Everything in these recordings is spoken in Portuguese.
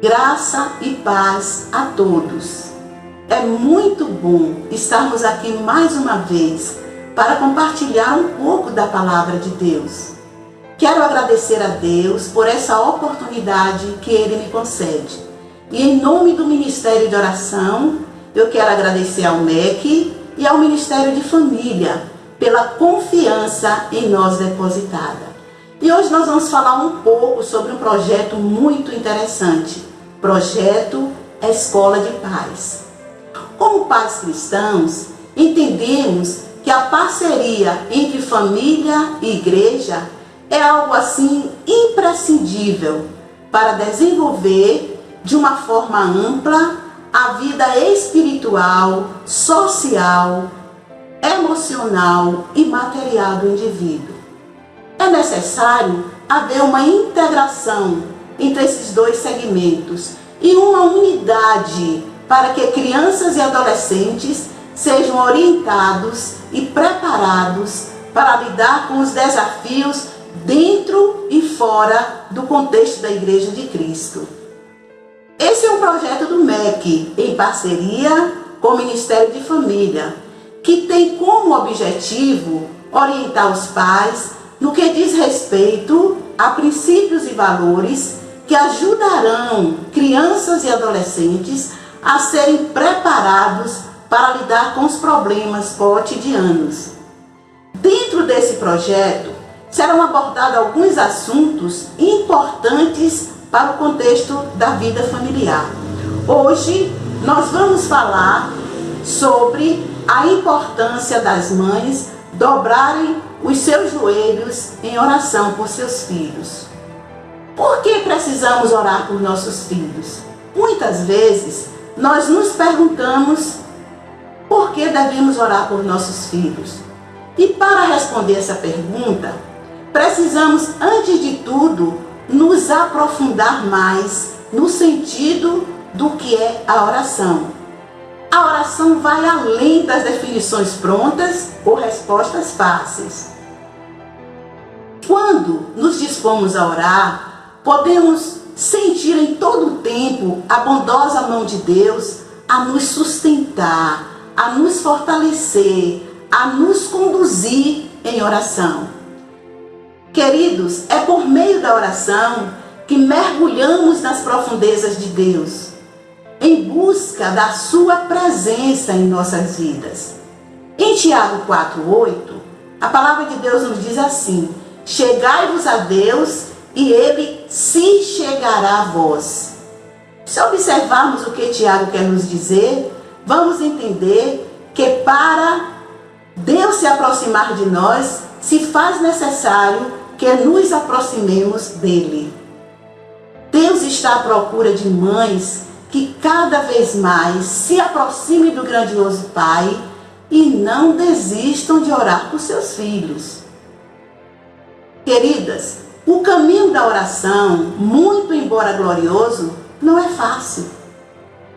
Graça e paz a todos. É muito bom estarmos aqui mais uma vez para compartilhar um pouco da palavra de Deus. Quero agradecer a Deus por essa oportunidade que Ele me concede. E em nome do Ministério de Oração, eu quero agradecer ao MEC e ao Ministério de Família pela confiança em nós depositada. E hoje nós vamos falar um pouco sobre um projeto muito interessante, projeto Escola de Paz. Como pais cristãos, entendemos que a parceria entre família e igreja é algo assim imprescindível para desenvolver de uma forma ampla a vida espiritual, social, emocional e material do indivíduo. É necessário haver uma integração entre esses dois segmentos e uma unidade para que crianças e adolescentes sejam orientados e preparados para lidar com os desafios dentro e fora do contexto da Igreja de Cristo. Esse é um projeto do MEC, em parceria com o Ministério de Família, que tem como objetivo orientar os pais no que diz respeito a princípios e valores que ajudarão crianças e adolescentes a serem preparados para lidar com os problemas cotidianos. Dentro desse projeto, serão abordados alguns assuntos importantes para o contexto da vida familiar. Hoje, nós vamos falar sobre a importância das mães dobrarem os seus joelhos em oração por seus filhos. Por que precisamos orar por nossos filhos? Muitas vezes, nós nos perguntamos por que devemos orar por nossos filhos. E para responder essa pergunta, precisamos, antes de tudo, nos aprofundar mais no sentido do que é a oração. A oração vai além das definições prontas ou respostas fáceis. Quando nos dispomos a orar, podemos sentir em todo o tempo a bondosa mão de Deus a nos sustentar, a nos fortalecer, a nos conduzir em oração. Queridos, é por meio da oração que mergulhamos nas profundezas de Deus, em busca da sua presença em nossas vidas. Em Tiago 4:8, a palavra de Deus nos diz assim: chegai-vos a Deus e Ele se chegará a vós. Se observarmos o que Tiago quer nos dizer, vamos entender que para Deus se aproximar de nós, se faz necessário que nos aproximemos dele. Deus está à procura de mães que cada vez mais se aproximem do grandioso Pai e não desistam de orar por seus filhos. Queridas, o caminho da oração, muito embora glorioso, não é fácil.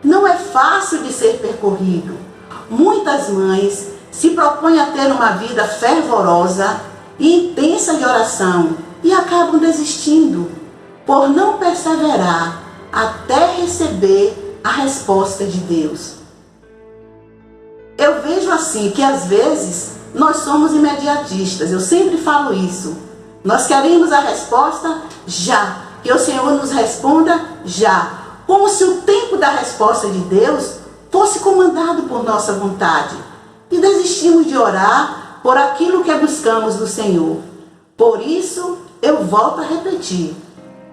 Não é fácil de ser percorrido. Muitas mães se propõem a ter uma vida fervorosa e intensa de oração e acabam desistindo por não perseverar até receber a resposta de Deus. Eu vejo assim que às vezes nós somos imediatistas, eu sempre falo isso. Nós queremos a resposta já, que o Senhor nos responda já, como se o tempo da resposta de Deus fosse comandado por nossa vontade. E desistimos de orar por aquilo que buscamos do Senhor. Por isso, eu volto a repetir: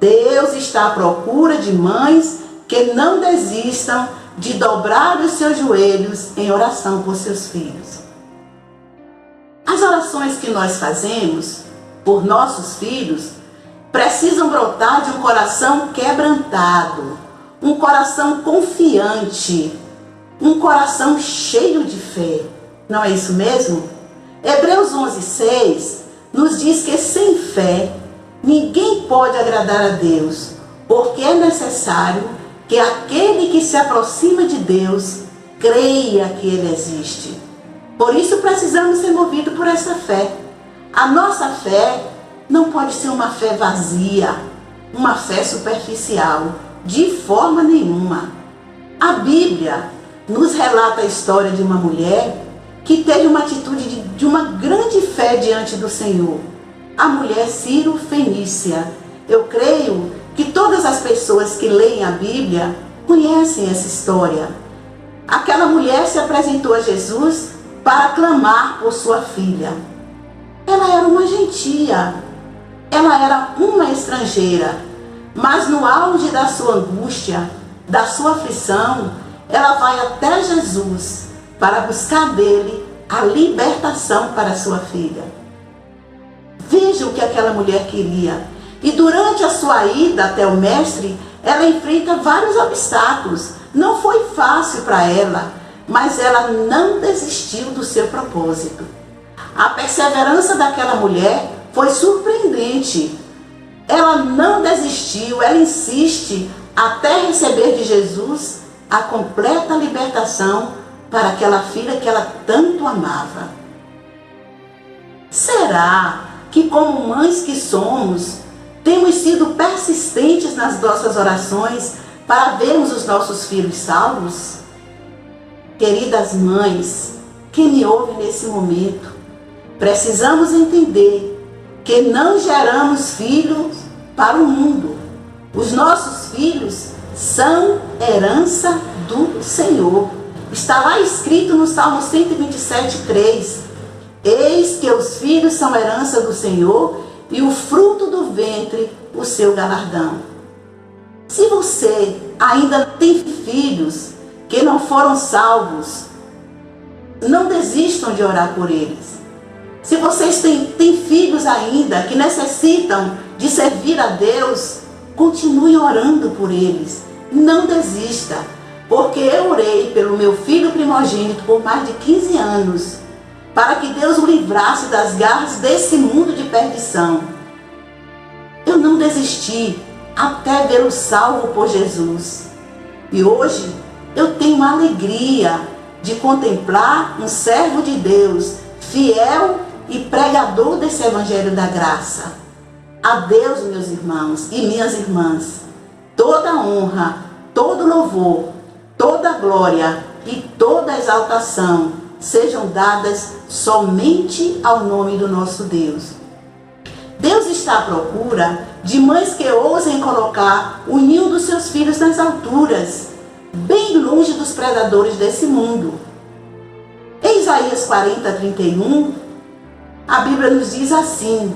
Deus está à procura de mães que não desistam de dobrar os seus joelhos em oração por seus filhos. As orações que nós fazemos por nossos filhos precisam brotar de um coração quebrantado, um coração confiante, um coração cheio de fé. Não é isso mesmo? Hebreus 11:6 nos diz que sem fé ninguém pode agradar a Deus, porque é necessário que aquele que se aproxima de Deus creia que Ele existe. Por isso precisamos ser movidos por essa fé. A nossa fé não pode ser uma fé vazia, uma fé superficial, de forma nenhuma. A Bíblia nos relata a história de uma mulher que teve uma atitude de uma grande fé diante do Senhor. A mulher Ciro-fenícia. Eu creio que todas as pessoas que leem a Bíblia conhecem essa história. Aquela mulher se apresentou a Jesus para clamar por sua filha. Ela era uma gentia, ela era uma estrangeira, mas no auge da sua angústia, da sua aflição, ela vai até Jesus para buscar dele a libertação para sua filha. Veja o que aquela mulher queria. E durante a sua ida até o mestre, ela enfrenta vários obstáculos. Não foi fácil para ela, mas ela não desistiu do seu propósito. A perseverança daquela mulher foi surpreendente. Ela não desistiu, ela insiste até receber de Jesus a completa libertação para aquela filha que ela tanto amava. Será que, como mães que somos, temos sido persistentes nas nossas orações para vermos os nossos filhos salvos? Queridas mães que me ouvem nesse momento, precisamos entender que não geramos filhos para o mundo. Os nossos filhos são herança do Senhor. Está lá escrito no Salmo 127:3. Eis que os filhos são herança do Senhor e o fruto do ventre o seu galardão. Se você ainda tem filhos que não foram salvos, não desistam de orar por eles. Se vocês têm filhos ainda que necessitam de servir a Deus, continue orando por eles. Não desista, porque eu orei pelo meu filho primogênito por mais de 15 anos, para que Deus o livrasse das garras desse mundo de perdição. Eu não desisti até vê-lo salvo por Jesus. E hoje eu tenho a alegria de contemplar um servo de Deus, fiel e pregador desse Evangelho da Graça. A Deus, meus irmãos e minhas irmãs, toda honra, todo louvor, toda glória e toda exaltação sejam dadas somente ao nome do nosso Deus. Deus está à procura de mães que ousem colocar o ninho dos seus filhos nas alturas, bem longe dos predadores desse mundo. Em Isaías 40:31, a Bíblia nos diz assim: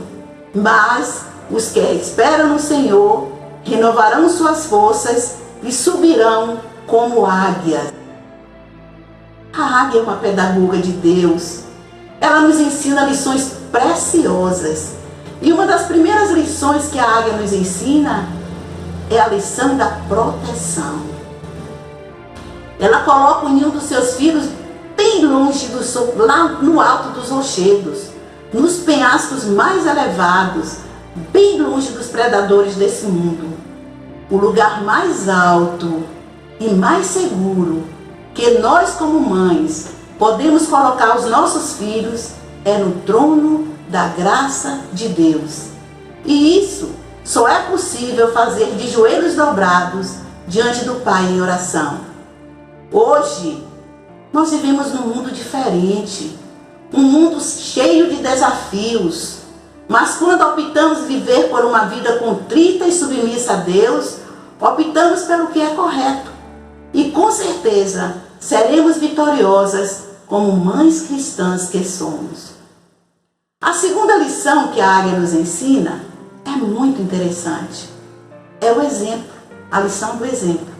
mas os que esperam no Senhor renovarão suas forças e subirão como águias. A águia é uma pedagoga de Deus. Ela nos ensina lições preciosas. E uma das primeiras lições que a águia nos ensina é a lição da proteção. Ela coloca o ninho dos seus filhos bem longe do sol, lá no alto dos rochedos, nos penhascos mais elevados, bem longe dos predadores desse mundo. O lugar mais alto e mais seguro que nós, como mães, podemos colocar os nossos filhos é no trono da graça de Deus. E isso só é possível fazer de joelhos dobrados diante do Pai em oração. Hoje, nós vivemos num mundo diferente, um mundo cheio de desafios. Mas quando optamos viver por uma vida contrita e submissa a Deus, optamos pelo que é correto. E com certeza seremos vitoriosas como mães cristãs que somos. A segunda lição que a águia nos ensina é muito interessante. É o exemplo, a lição do exemplo.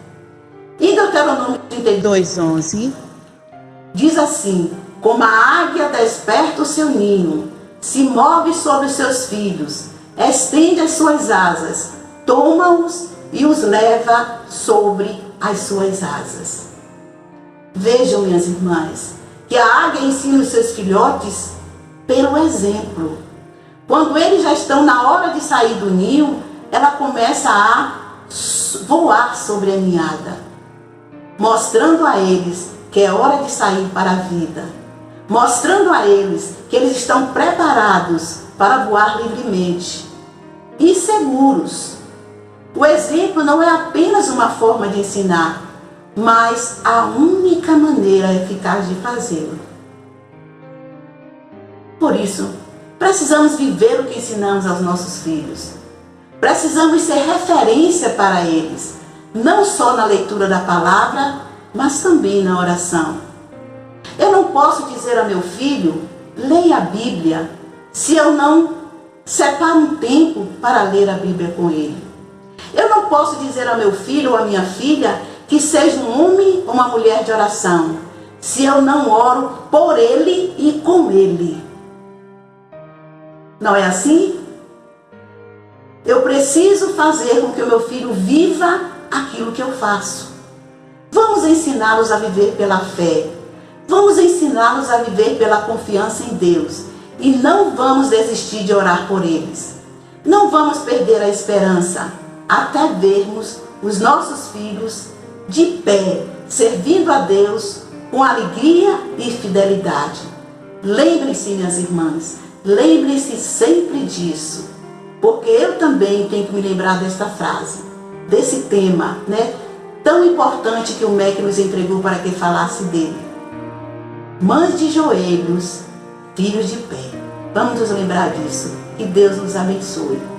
Em Deuteronômio 32:11, diz assim: como a águia desperta o seu ninho, se move sobre os seus filhos, estende as suas asas, toma-os e os leva sobre as suas asas. Vejam, minhas irmãs, que a águia ensina os seus filhotes pelo exemplo. Quando eles já estão na hora de sair do ninho, ela começa a voar sobre a ninhada, mostrando a eles que é hora de sair para a vida, mostrando a eles que eles estão preparados para voar livremente. e seguros. O exemplo não é apenas uma forma de ensinar, mas a única maneira eficaz de fazê-lo. Por isso, precisamos viver o que ensinamos aos nossos filhos. Precisamos ser referência para eles, não só na leitura da palavra, mas também na oração. Eu não posso dizer a meu filho, leia a Bíblia, se eu não separo um tempo para ler a Bíblia com ele. Eu não posso dizer ao meu filho ou à minha filha que seja um homem ou uma mulher de oração, se eu não oro por ele e com ele. Não é assim? Eu preciso fazer com que o meu filho viva aquilo que eu faço. Vamos ensiná-los a viver pela fé. Vamos ensiná-los a viver pela confiança em Deus. E não vamos desistir de orar por eles. Não vamos perder a esperança até vermos os nossos filhos de pé, servindo a Deus com alegria e fidelidade. Lembrem-se, minhas irmãs, lembrem-se sempre disso, porque eu também tenho que me lembrar desta frase, desse tema, tão importante que o MEC nos entregou para que falasse dele. Mães de joelhos, filhos de pé. Vamos nos lembrar disso. Que Deus nos abençoe.